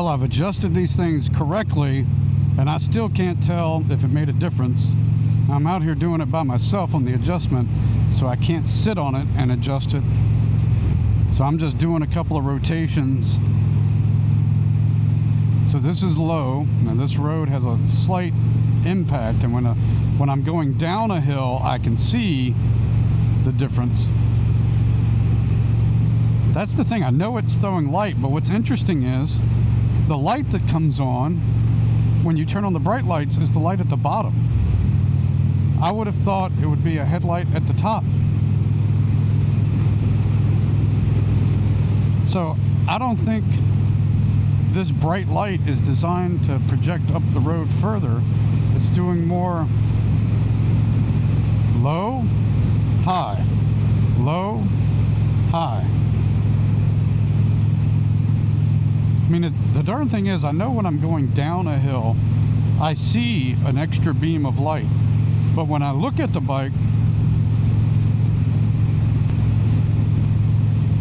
Well, I've adjusted these things correctly, and I still can't tell if it made a difference. I'm out here doing it by myself on the adjustment, so I can't sit on it and adjust it. So I'm just doing a couple of rotations. So this is low, and this road has a slight impact, and when I'm going down a hill, I can see the difference. That's the thing, I know it's throwing light, but what's interesting is the light that comes on when you turn on the bright lights is the light at the bottom. I would have thought it would be a headlight at the top. So I don't think this bright light is designed to project up the road further. It's doing more low, high, low, high. I mean, the darn thing is, I know when I'm going down a hill, I see an extra beam of light. But when I look at the bike,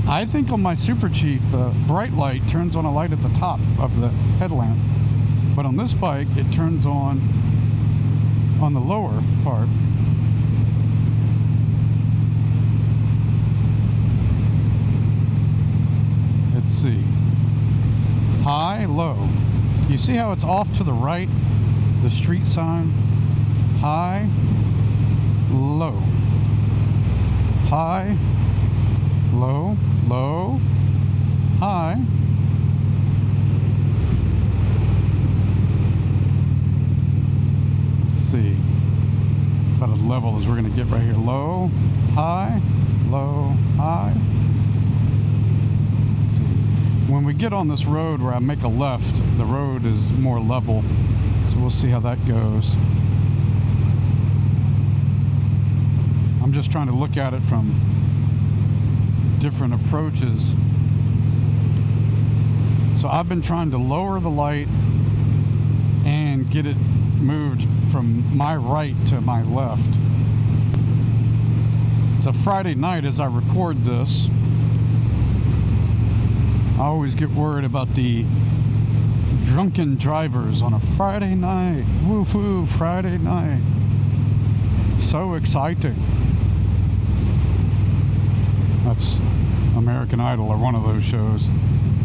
I think on my Super Chief, the bright light turns on a light at the top of the headlamp. But on this bike, it turns on the lower part. Let's see. High, low. You see how it's off to the right? The street sign. High, low. High, low, low, high. Let's see. About as level as we're going to get right here. Low, high, low, high. When we get on this road where I make a left, the road is more level, so we'll see how that goes. I'm just trying to look at it from different approaches. So I've been trying to lower the light and get it moved from my right to my left. It's a Friday night as I record this. I always get worried about the drunken drivers on a Friday night. Woo-hoo, Friday night. So exciting. That's American Idol or one of those shows,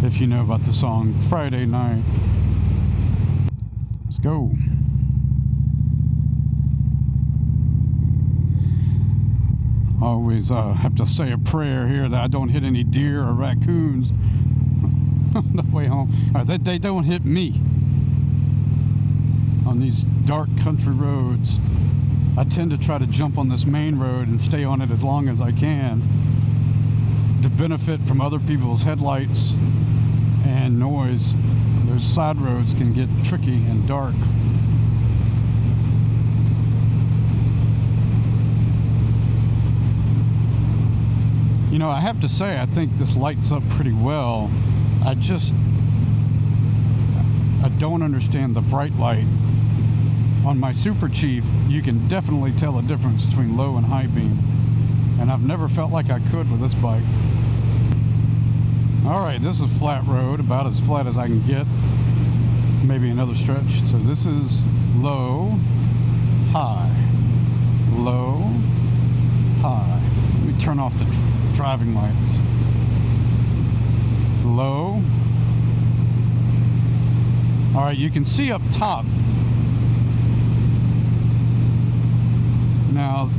if you know about the song Friday Night. Let's go. I always have to say a prayer here that I don't hit any deer or raccoons on the way home. That they don't hit me on these dark country roads. I tend to try to jump on this main road and stay on it as long as I can to benefit from other people's headlights and noise. Those side roads can get tricky and dark. You know, I have to say, I think this lights up pretty well. I don't understand the bright light. On my Super Chief, you can definitely tell the difference between low and high beam. And I've never felt like I could with this bike. Alright, this is flat road, about as flat as I can get. Maybe another stretch. So this is low, high, low, high. Let me turn off the driving lights. Low. Alright, you can see up top. Now,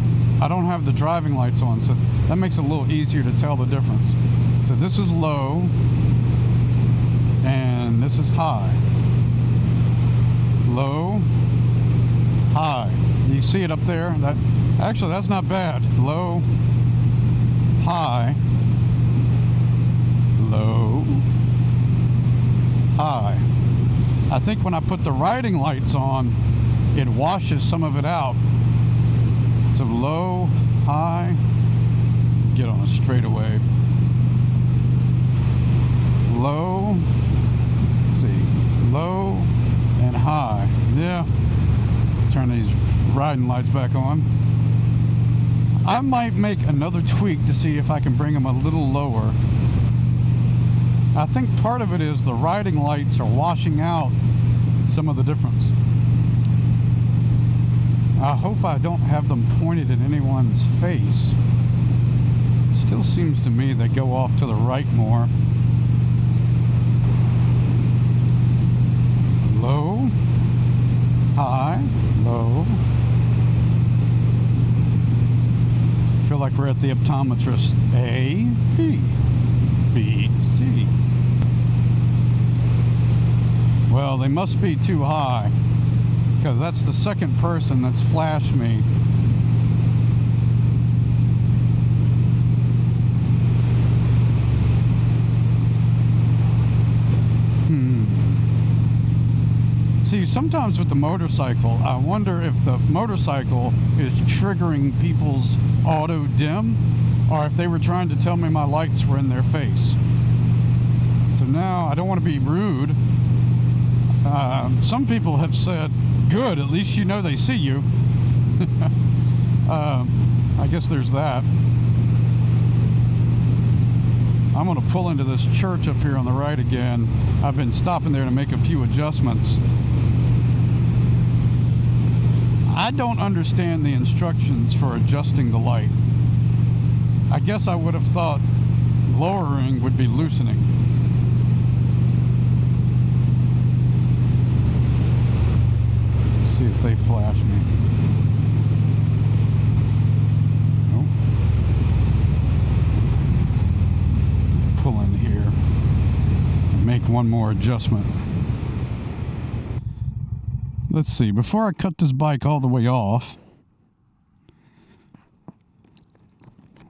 I don't have the driving lights on, so that makes it a little easier to tell the difference. So this is low, and this is high. Low, high. You see it up there? Actually, that's not bad. Low, high, low, high. I think when I put the riding lights on, it washes some of it out. So low, high, get on a straightaway. Low, let's see, low and high. Yeah, turn these riding lights back on. I might make another tweak to see if I can bring them a little lower. I think part of it is the riding lights are washing out some of the difference. I hope I don't have them pointed at anyone's face. Still seems to me they go off to the right more. Low, high, low. I feel like we're at the optometrist. A, B, B, C. Well, they must be too high, because that's the second person that's flashed me. See, sometimes with the motorcycle, I wonder if the motorcycle is triggering people's auto dim, or if they were trying to tell me my lights were in their face. So now, I don't want to be rude. Some people have said, good, at least you know they see you. I guess there's that. I'm going to pull into this church up here on the right again. I've been stopping there to make a few adjustments. I don't understand the instructions for adjusting the light. I guess I would have thought lowering would be loosening. Let's see if they flash me. Nope. Pull in here and make one more adjustment. Let's see, before I cut this bike all the way off,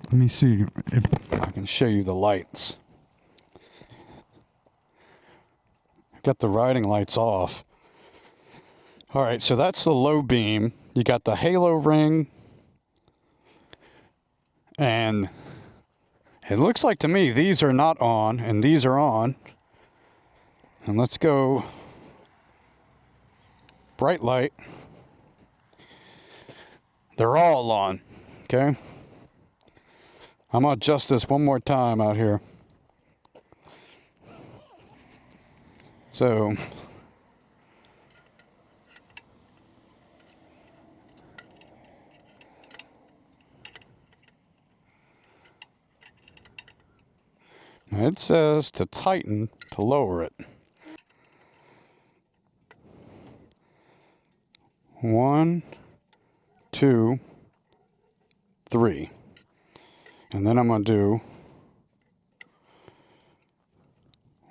let me see if I can show you the lights. I've got the riding lights off. Alright, so that's the low beam. You got the halo ring. And it looks like to me these are not on and these are on. And let's go bright light. They're all on, okay? I'm gonna adjust this one more time out here. So it says to tighten to lower it. 1, 2, 3. And then I'm going to do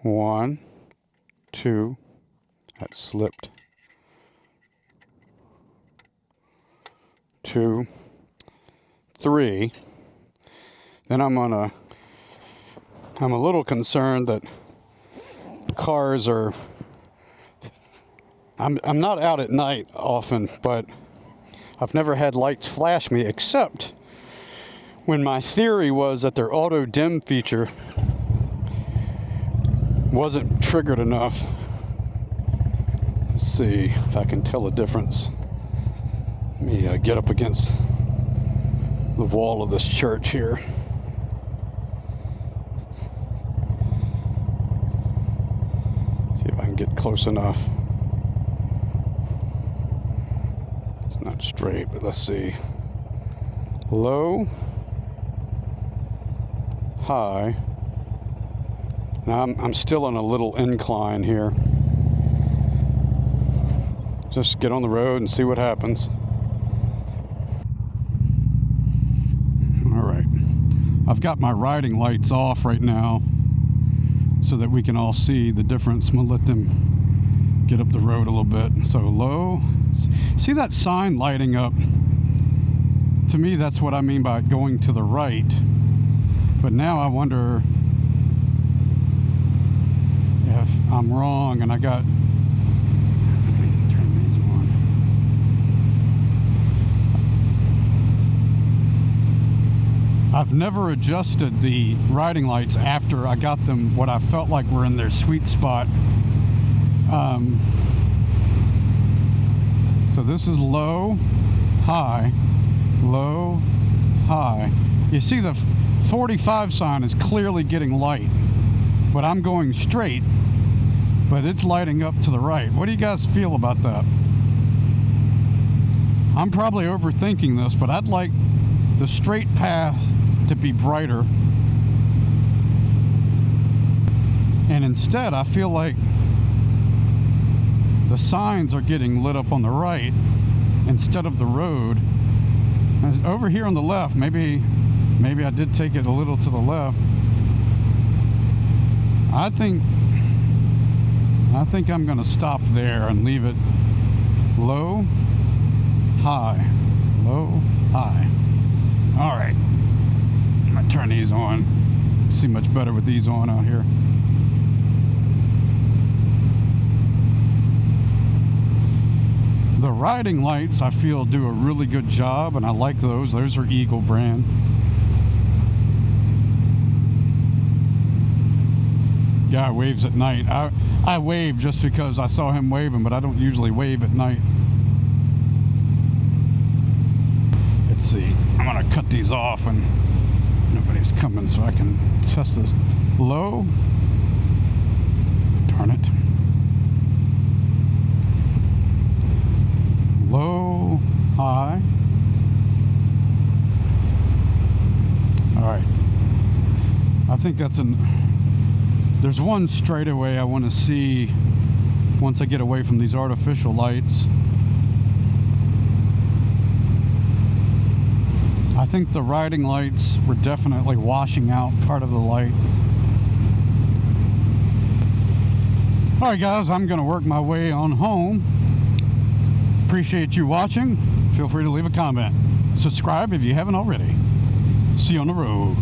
1, 2, that slipped, 2, 3. Then I'm a little concerned that cars are, I'm not out at night often, but I've never had lights flash me, except when my theory was that their auto dim feature wasn't triggered enough. Let's see if I can tell a difference. Let me get up against the wall of this church here. See if I can get close enough. It's not straight, but let's see. Low, high. Now I'm still on a little incline here. Just get on the road and see what happens. Alright. I've got my riding lights off right now so that we can all see the difference. I'm going to let them get up the road a little bit. So low. See that sign lighting up? To me, that's what I mean by going to the right. But now I wonder if I'm wrong and I got... Turn these on. I've never adjusted the riding lights after I got them what I felt like were in their sweet spot. So this is low, high, low, high. You see the 45 sign is clearly getting light. but I'm going straight, but it's lighting up to the right. What do you guys feel about that? I'm probably overthinking this, but I'd like the straight path to be brighter. And instead, I feel like the signs are getting lit up on the right instead of the road. And over here on the left, maybe I did take it a little to the left. I think I'm going to stop there and leave it low, high, low, high. All right, I'm going to turn these on. See much better with these on out here. The riding lights, I feel, do a really good job, and I like those. Those are Eagle brand. Guy waves at night. I wave just because I saw him waving, but I don't usually wave at night. Let's see. I'm gonna cut these off when nobody's coming so I can test this. Low. Darn it. Low, high. All right. I think that's there's one straightaway I want to see once I get away from these artificial lights. I think the riding lights were definitely washing out part of the light. All right, guys, I'm going to work my way on home. Appreciate you watching. Feel free to leave a comment. Subscribe if you haven't already. See you on the road.